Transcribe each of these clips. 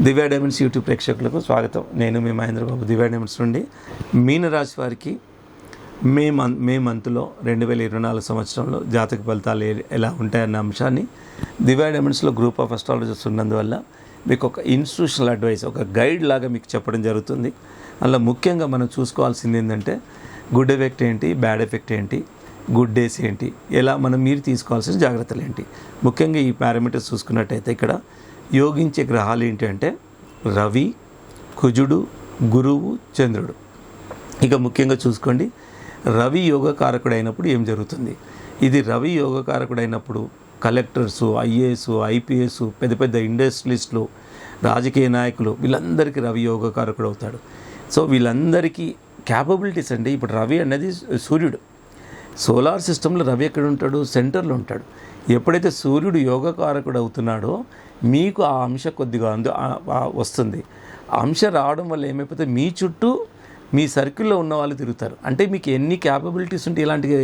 దివ్య diamonds YouTube ప్రేక్షకులకు స్వాగతం. నేను మీ మహేంద్ర బాబు, దివ్య డైమండ్స్ నుండి. మీనరాశి వారికి మే మంత్లో 2024 సంవత్సరంలో జాతక ఫలితాలు ఎలా ఉంటాయన్న అంశాన్ని దివ్య డైమండ్స్లో గ్రూప్ ఆఫ్ అస్ట్రాలజర్స్ ఉన్నందువల్ల మీకు ఒక ఇన్స్టిట్యూషనల్ అడ్వైస్, ఒక గైడ్ లాగా మీకు చెప్పడం జరుగుతుంది. అలా ముఖ్యంగా మనం చూసుకోవాల్సింది ఏంటంటే గుడ్ ఎఫెక్ట్ ఏంటి, బ్యాడ్ ఎఫెక్ట్ ఏంటి, గుడ్ డేస్ ఏంటి, ఎలా మీరు తీసుకోవాల్సిన జాగ్రత్తలు ఏంటి. ముఖ్యంగా ఈ పారామీటర్స్ చూసుకున్నట్టయితే ఇక్కడ యోగించే గ్రహాలు ఏంటి అంటే రవి, కుజుడు, గురువు, చంద్రుడు. ఇక ముఖ్యంగా చూసుకోండి, రవి యోగకారకుడు అయినప్పుడు ఏం జరుగుతుంది. ఇది రవి యోగకారకుడు అయినప్పుడు కలెక్టర్సు, ఐఏఎస్, ఐపీఎస్, పెద్ద పెద్ద ఇండస్ట్రియలిస్టులు, రాజకీయ నాయకులు, వీళ్ళందరికీ రవి యోగకారకుడు అవుతాడు. సో వీళ్ళందరికీ క్యాపబిలిటీస్ అండి. ఇప్పుడు రవి అనేది సూర్యుడు, సోలార్ సిస్టంలో రవి ఎక్కడ ఉంటాడు, సెంటర్లో ఉంటాడు. ఎప్పుడైతే సూర్యుడు యోగకారకుడు అవుతున్నాడో మీకు ఆ అంశ కొద్దిగా వస్తుంది. ఆ అంశ రావడం వల్ల ఏమైపోతే మీ చుట్టూ మీ సర్కిల్లో ఉన్న వాళ్ళు తిరుగుతారు. అంటే మీకు ఎన్ని క్యాపబిలిటీస్ ఉంటే ఇలాంటివి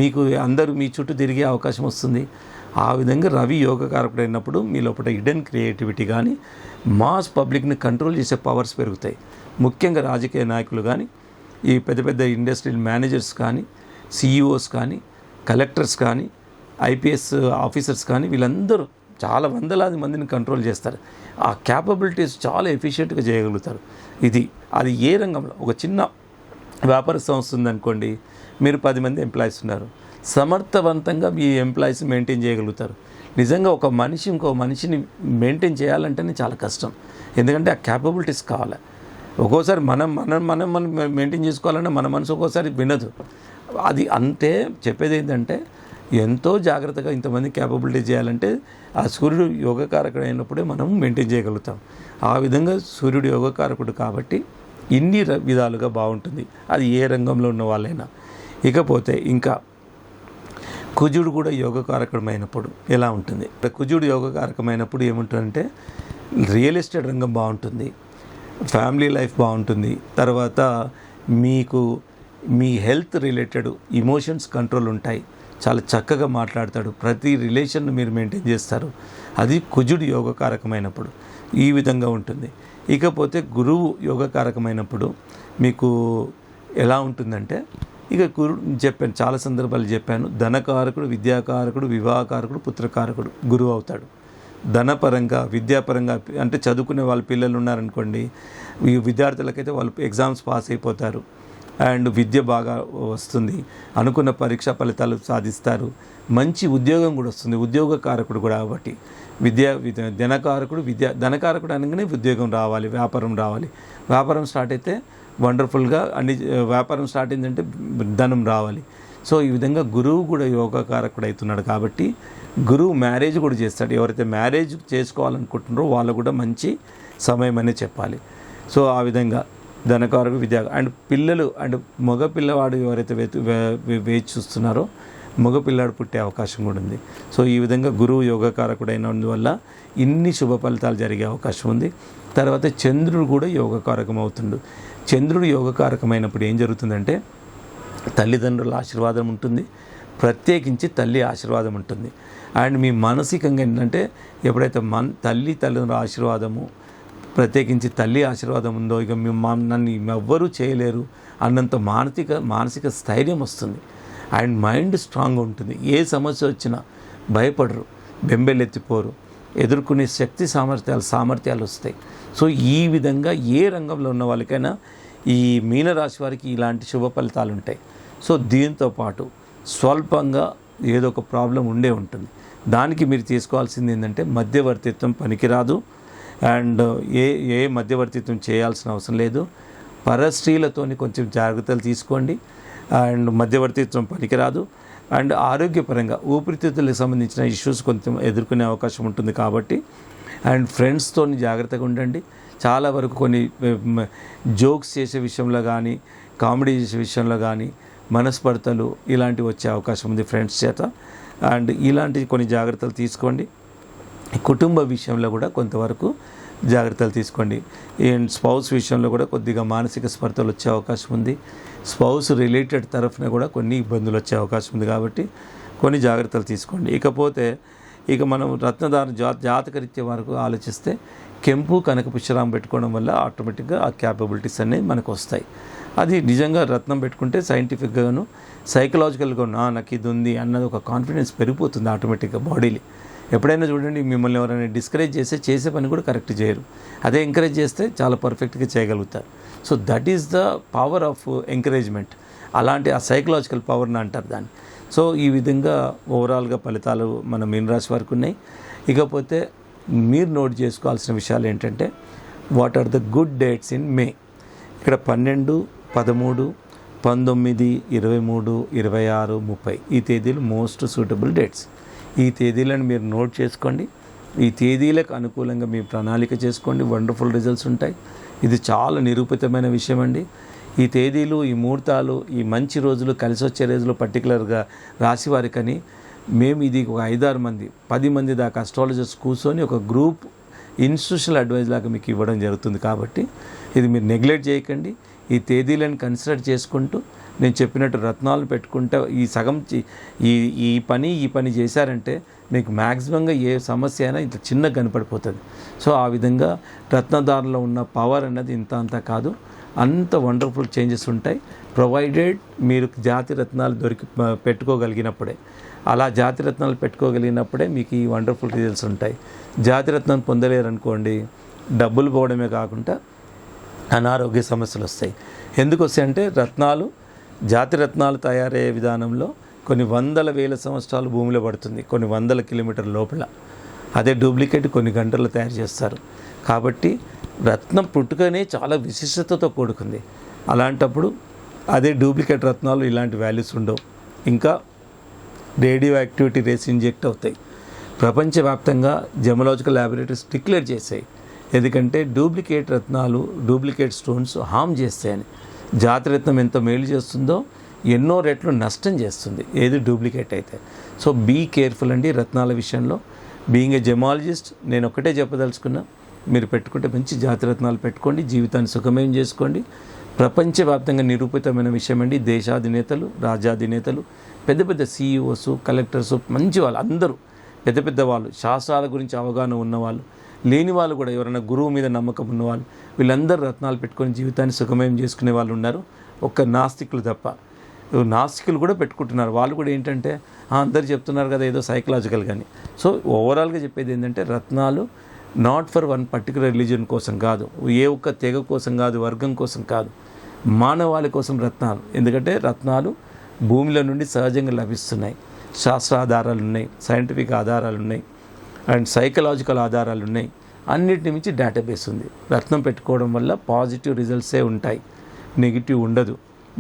మీకు అందరూ మీ చుట్టూ తిరిగే అవకాశం వస్తుంది. ఆ విధంగా రవి యోగకారకుడు అయినప్పుడు మీ లోపల హిడెన్ క్రియేటివిటీ కానీ, మాస్ పబ్లిక్ని కంట్రోల్ చేసే పవర్స్ పెరుగుతాయి. ముఖ్యంగా రాజకీయ నాయకులు కానీ, ఈ పెద్ద పెద్ద ఇండస్ట్రియల్ మేనేజర్స్ కానీ, సిఇఓస్ కానీ, కలెక్టర్స్ కానీ, ఐపీఎస్ ఆఫీసర్స్ కానీ, వీళ్ళందరూ చాలా వందలాది మందిని కంట్రోల్ చేస్తారు. ఆ క్యాపబిలిటీస్ చాలా ఎఫిషియెంట్గా చేయగలుగుతారు. అది ఏ రంగంలో, ఒక చిన్న వ్యాపార సంస్థ ఉందనుకోండి, మీరు 10 మంది ఎంప్లాయీస్ ఉన్నారు, సమర్థవంతంగా మీ ఎంప్లాయీస్ మెయింటైన్ చేయగలుగుతారు. నిజంగా ఒక మనిషి ఇంకో మనిషిని మెయింటైన్ చేయాలంటేనే చాలా కష్టం. ఎందుకంటే ఆ క్యాపబిలిటీస్ కావాలి. ఒక్కోసారి మనం మెయింటైన్ చేసుకోవాలంటే మన మనసు ఒక్కోసారి వినదు. అది అంతే. చెప్పేది ఏంటంటే ఎంతో జాగ్రత్తగా ఇంతమంది క్యాపబిలిటీ చేయాలంటే ఆ సూర్యుడు యోగకారకుడు అయినప్పుడే మనం మెయింటైన్ చేయగలుగుతాం. ఆ విధంగా సూర్యుడు యోగకారకుడు కాబట్టి ఇన్ని విధాలుగా బాగుంటుంది, అది ఏ రంగంలో ఉన్న వాళ్ళైనా. ఇకపోతే ఇంకా కుజుడు కూడా యోగకారకమైనప్పుడు ఎలా ఉంటుంది. కుజుడు యోగకారకమైనప్పుడు ఏముంటుందంటే రియల్ ఎస్టేట్ రంగం బాగుంటుంది, ఫ్యామిలీ లైఫ్ బాగుంటుంది, తర్వాత మీకు మీ హెల్త్ రిలేటెడ్ ఇమోషన్స్ కంట్రోల్ ఉంటాయి, చాలా చక్కగా మాట్లాడతాడు, ప్రతి రిలేషన్ను మీరు మెయింటైన్ చేస్తారు. అది కుజుడు యోగకారకమైనప్పుడు ఈ విధంగా ఉంటుంది. ఇకపోతే గురువు యోగకారకమైనప్పుడు మీకు ఎలా ఉంటుందంటే, ఇక చెప్పాను, చాలా సందర్భాలు చెప్పాను, ధనకారకుడు, విద్యాకారకుడు, వివాహకారకుడు, పుత్రకారకుడు గురువు అవుతాడు. ధనపరంగా, విద్యాపరంగా అంటే చదువుకునే వాళ్ళ పిల్లలు ఉన్నారనుకోండి, ఈ విద్యార్థులకైతే వాళ్ళు ఎగ్జామ్స్ పాస్ అయిపోతారు అండ్ విద్య బాగా వస్తుంది, అనుకున్న పరీక్షా ఫలితాలు సాధిస్తారు, మంచి ఉద్యోగం కూడా వస్తుంది. ఉద్యోగకారకుడు కూడా కాబట్టి ధనకారకుడు అనగానే ఉద్యోగం రావాలి, వ్యాపారం రావాలి. వ్యాపారం స్టార్ట్ అయితే వండర్ఫుల్గా వ్యాపారం స్టార్ట్ అయిందంటే ధనం రావాలి. సో ఈ విధంగా గురువు కూడా యోగకారకుడు అవుతున్నాడు కాబట్టి గురువు మ్యారేజ్ కూడా చేస్తాడు. ఎవరైతే మ్యారేజ్ చేసుకోవాలనుకుంటున్నారో వాళ్ళు కూడా మంచి సమయం అనే చెప్పాలి. సో ఆ విధంగా ధనకారకుడు, విద్య అండ్ పిల్లలు అండ్ మగ పిల్లవాడు ఎవరైతే వేచి చూస్తున్నారో మగపిల్లాడు పుట్టే అవకాశం కూడా ఉంది. సో ఈ విధంగా గురువు యోగకారకుడు అయినందువల్ల ఇన్ని శుభ ఫలితాలు జరిగే అవకాశం ఉంది. తర్వాత చంద్రుడు కూడా యోగకారకం అవుతుండు. చంద్రుడు యోగకారకమైనప్పుడు ఏం జరుగుతుందంటే తల్లిదండ్రుల ఆశీర్వాదం ఉంటుంది, ప్రత్యేకించి తల్లి ఆశీర్వాదం ఉంటుంది. అండ్ మీ మానసికంగా ఏంటంటే ఎప్పుడైతే తల్లిదండ్రుల ఆశీర్వాదము, ప్రత్యేకించి తల్లి ఆశీర్వాదం ఉందో, ఇక నన్ను ఎవ్వరూ చేయలేరు అన్నంత మానసిక స్థైర్యం వస్తుంది. అండ్ మైండ్ స్ట్రాంగ్ ఉంటుంది. ఏ సమస్య వచ్చినా భయపడరు, బెంబెలెత్తిపోరు, ఎదుర్కొనే శక్తి సామర్థ్యాలు వస్తాయి. సో ఈ విధంగా ఏ రంగంలో ఉన్న వాళ్ళకైనా ఈ మీనరాశి వారికి ఇలాంటి శుభ ఫలితాలు ఉంటాయి. సో దీంతో పాటు స్వల్పంగా ఏదో ఒక ప్రాబ్లం ఉంటుంది. దానికి మీరు తీసుకోవాల్సింది ఏంటంటే మధ్యవర్తిత్వం పనికిరాదు. అండ్ ఏ మధ్యవర్తిత్వం చేయాల్సిన అవసరం లేదు. పరస్త్రీలతోని కొంచెం జాగ్రత్తలు తీసుకోండి. అండ్ మధ్యవర్తిత్వం పనికిరాదు. అండ్ ఆరోగ్యపరంగా ఊపిరితిత్తులకు సంబంధించిన ఇష్యూస్ కొంచెం ఎదుర్కొనే అవకాశం ఉంటుంది కాబట్టి అండ్ ఫ్రెండ్స్తో జాగ్రత్తగా ఉండండి. చాలా వరకు కొన్ని జోక్స్ చేసే విషయంలో కానీ, కామెడీ చేసే విషయంలో కానీ మనస్పర్ధలు ఇలాంటివి వచ్చే అవకాశం ఉంది ఫ్రెండ్స్ చేత. అండ్ ఇలాంటి కొన్ని జాగ్రత్తలు తీసుకోండి. కుటుంబ విషయంలో కూడా కొంతవరకు జాగ్రత్తలు తీసుకోండి. అండ్ స్పౌస్ విషయంలో కూడా కొద్దిగా మానసిక స్పర్ధలు వచ్చే అవకాశం ఉంది. స్పౌస్ రిలేటెడ్ తరఫున కూడా కొన్ని ఇబ్బందులు వచ్చే అవకాశం ఉంది కాబట్టి కొన్ని జాగ్రత్తలు తీసుకోండి. ఇకపోతే ఇక మనం రత్నధారణ జాతకరీత్యా వరకు ఆలోచిస్తే కెంపు కనక పుష్యరామం పెట్టుకోవడం వల్ల ఆటోమేటిక్గా ఆ క్యాపబిలిటీస్ అనేవి మనకు వస్తాయి. అది నిజంగా రత్నం పెట్టుకుంటే సైంటిఫిక్గాను సైకలాజికల్గా నాకు ఇది ఉంది అన్నది ఒక కాన్ఫిడెన్స్ పెరిగిపోతుంది ఆటోమేటిక్గా బాడీలో. ఎప్పుడైనా చూడండి, మిమ్మల్ని ఎవరైనా డిస్కరేజ్ చేసే పని కూడా కరెక్ట్ చేయరు. అదే ఎంకరేజ్ చేస్తే చాలా పర్ఫెక్ట్గా చేయగలుగుతారు. So that is the power of encouragement. అలాంటి ఆ సైకలాజికల్ పవర్ని అంటారు దాన్ని. సో ఈ విధంగా ఓవరాల్గా ఫలితాలు మన మీనరాశి వారికి ఉన్నాయి. ఇకపోతే మీరు నోట్ చేసుకోవాల్సిన విషయాలు ఏంటంటే, what are the good dates in May. ఇక్కడ 12, 13, 19, 23, 26, 30 ఈ తేదీలు మోస్ట్ సూటబుల్ డేట్స్. ఈ తేదీలను మీరు నోట్ చేసుకోండి. ఈ తేదీలకు అనుకూలంగా మీ ప్రణాళిక చేసుకోండి. వండర్ఫుల్ రిజల్ట్స్ ఉంటాయి. ఇది చాలా నిరూపితమైన విషయం అండి. ఈ తేదీలు, ఈ ముహూర్తాలు, ఈ మంచి రోజులు, కలిసి వచ్చే రోజులు పర్టికులర్గా రాశి వారికని మేము ఇది ఒక 5-6 మంది 10 మంది దాకా అస్ట్రాలజర్స్ కూర్చొని ఒక గ్రూప్ ఇన్స్టిట్యూషనల్ అడ్వైజ్ లాగా మీకు ఇవ్వడం జరుగుతుంది. కాబట్టి ఇది మీరు నెగ్లెక్ట్ చేయకండి. ఈ తేదీలను కన్సిడర్ చేసుకుంటూ నేను చెప్పినట్టు రత్నాలు పెట్టుకుంటే ఈ పని చేశారంటే మీకు మ్యాక్సిమంగా ఏ సమస్య అయినా ఇంత చిన్నగా కనపడిపోతుంది. సో ఆ విధంగా రత్నధారణలో ఉన్న పవర్ అన్నది అంత కాదు, అంత వండర్ఫుల్ చేంజెస్ ఉంటాయి. ప్రొవైడెడ్ మీరు జాతి రత్నాలు పెట్టుకోగలిగినప్పుడే. అలా జాతి రత్నాలు పెట్టుకోగలిగినప్పుడే మీకు ఈ వండర్ఫుల్ రిజల్ట్స్ ఉంటాయి. జాతి రత్నాలు పొందలేరనుకోండి, డబ్బులు పోవడమే కాకుండా అనారోగ్య సమస్యలు వస్తాయి. ఎందుకు వస్తాయంటే జాతి రత్నాలు తయారయ్యే విధానంలో కొన్ని 100,000 సంవత్సరాలు భూమిలో పడుతుంది, కొన్ని 100 కిలోమీటర్ల లోపల. అదే డూప్లికేట్ కొన్ని గంటల్లో తయారు చేస్తారు. కాబట్టి రత్నం పుట్టుకనే చాలా విశిష్టతతో కూడుకుంది. అలాంటప్పుడు అదే డూప్లికేట్ రత్నాలు ఇలాంటి వాల్యూస్ ఉండవు. ఇంకా రేడియో యాక్టివిటీ రేస్ ఇంజెక్ట్ అవుతాయి. ప్రపంచవ్యాప్తంగా జెమలాజికల్ ల్యాబొరేటరీస్ డిక్లేర్ చేశాయి. ఎందుకంటే డూప్లికేట్ రత్నాలు, డూప్లికేట్ స్టోన్స్ హామ్ చేస్తాయని. జాతి రత్నం ఎంత మేలు చేస్తుందో ఎన్నో రెట్లు నష్టం చేస్తుంది ఏది డూప్లికేట్ అయితే. సో బీ కేర్ఫుల్ అండి రత్నాల విషయంలో. బీయింగ్ ఏ జెమాలజిస్ట్ నేను ఒకటే చెప్పదలుచుకున్నా, మీరు పెట్టుకుంటే మంచి జాతి రత్నాలు పెట్టుకోండి, జీవితాన్ని సుఖమయం చేసుకోండి. ప్రపంచవ్యాప్తంగా నిరూపితమైన విషయం అండి. దేశాధినేతలు, రాజ్యాధినేతలు, పెద్ద పెద్ద సీఈఓస్, కలెక్టర్స్, మంచి వాళ్ళు అందరూ పెద్ద వాళ్ళు, శాస్త్రాల గురించి అవగాహన ఉన్నవాళ్ళు, లేని వాళ్ళు కూడా ఎవరైనా గురువు మీద నమ్మకం ఉన్నవాళ్ళు, వీళ్ళందరూ రత్నాలు పెట్టుకొని జీవితాన్ని సుఖమయం చేసుకునే వాళ్ళు ఉన్నారు. ఒక్క నాస్తికులు తప్ప. నాస్తికులు కూడా పెట్టుకుంటున్నారు. వాళ్ళు కూడా ఏంటంటే అందరు చెప్తున్నారు కదా ఏదో సైకలాజికల్ కానీ. సో ఓవరాల్గా చెప్పేది ఏంటంటే రత్నాలు not for one particular religion కోసం కాదు, ఏ ఒక్క తెగ కోసం కాదు, వర్గం కోసం కాదు, మానవాళి కోసం రత్నాలు. ఎందుకంటే రత్నాలు భూమిలో నుండి సహజంగా లభిస్తున్నాయి. శాస్త్ర ఆధారాలు ఉన్నాయి, సైంటిఫిక్ ఆధారాలు ఉన్నాయి, అండ్ సైకలాజికల్ ఆధారాలు ఉన్నాయి. అన్నిటిని మించి డేటాబేస్ ఉంది. రత్నం పెట్టుకోవడం వల్ల పాజిటివ్ రిజల్ట్సే ఉంటాయి, నెగిటివ్ ఉండదు.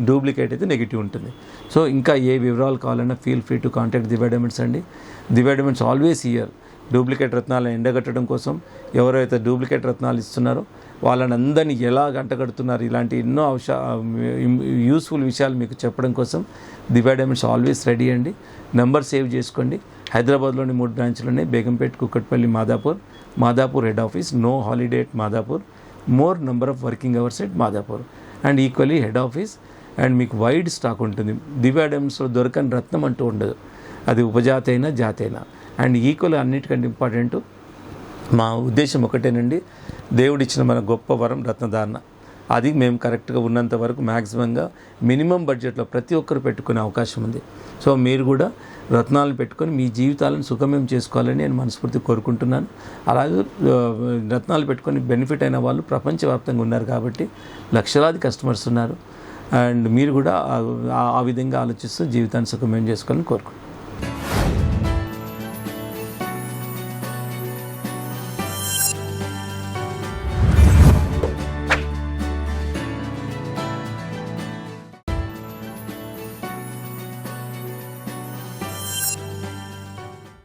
డూప్లికేట్ అయితే నెగిటివ్ ఉంటుంది. సో ఇంకా ఏ వివరాలు కావాలన్నా feel free to contact Divya diamonds అండి. దివ్య డైమండ్స్ ఆల్వేస్ హియర్. డూప్లికేట్ రత్నాలను ఎండగట్టడం కోసం, ఎవరైతే డూప్లికేట్ రత్నాలు ఇస్తున్నారో వాళ్ళని అందరినీ ఎలా గంటగడుతున్నారు, ఇలాంటి ఎన్నో యూస్ఫుల్ విషయాలు మీకు చెప్పడం కోసం దివ్య డైమండ్స్ ఆల్వేస్ రెడీ అండి. నెంబర్ సేవ్ చేసుకోండి. హైదరాబాద్లోని 3 బ్రాంచ్లు ఉన్నాయి. Begumpet, Kukatpally, Madhapur head office. No holiday at Madhapur. More number of working hours at Madhapur and equally head office. And మీకు వైడ్ స్టాక్ ఉంటుంది. దివ్య డైమండ్స్లో దొరకని రత్నం అంటూ ఉండదు, అది ఉపజాతి అయినా జాతి అయినా. అండ్ ఈక్వల్ అన్నిటికంటే ఇంపార్టెంట్ మా ఉద్దేశం ఒకటేనండి, దేవుడిచ్చిన మన గొప్ప వరం రత్నధారణ. అది మేము కరెక్ట్గా ఉన్నంత వరకు మ్యాక్సిమంగా మినిమం బడ్జెట్లో ప్రతి ఒక్కరు పెట్టుకునే అవకాశం ఉంది. సో మీరు కూడా రత్నాలను పెట్టుకొని మీ జీవితాలను సుఖమయం చేసుకోవాలని నేను మనస్ఫూర్తి కోరుకుంటున్నాను. అలాగే రత్నాలు పెట్టుకొని బెనిఫిట్ అయిన వాళ్ళు ప్రపంచవ్యాప్తంగా ఉన్నారు కాబట్టి లక్షలాది కస్టమర్స్ ఉన్నారు. అండ్ మీరు కూడా ఆ విధంగా ఆలోచిస్తూ జీవితాన్ని సుఖమయం చేసుకోవాలని కోరుకుంటున్నాను.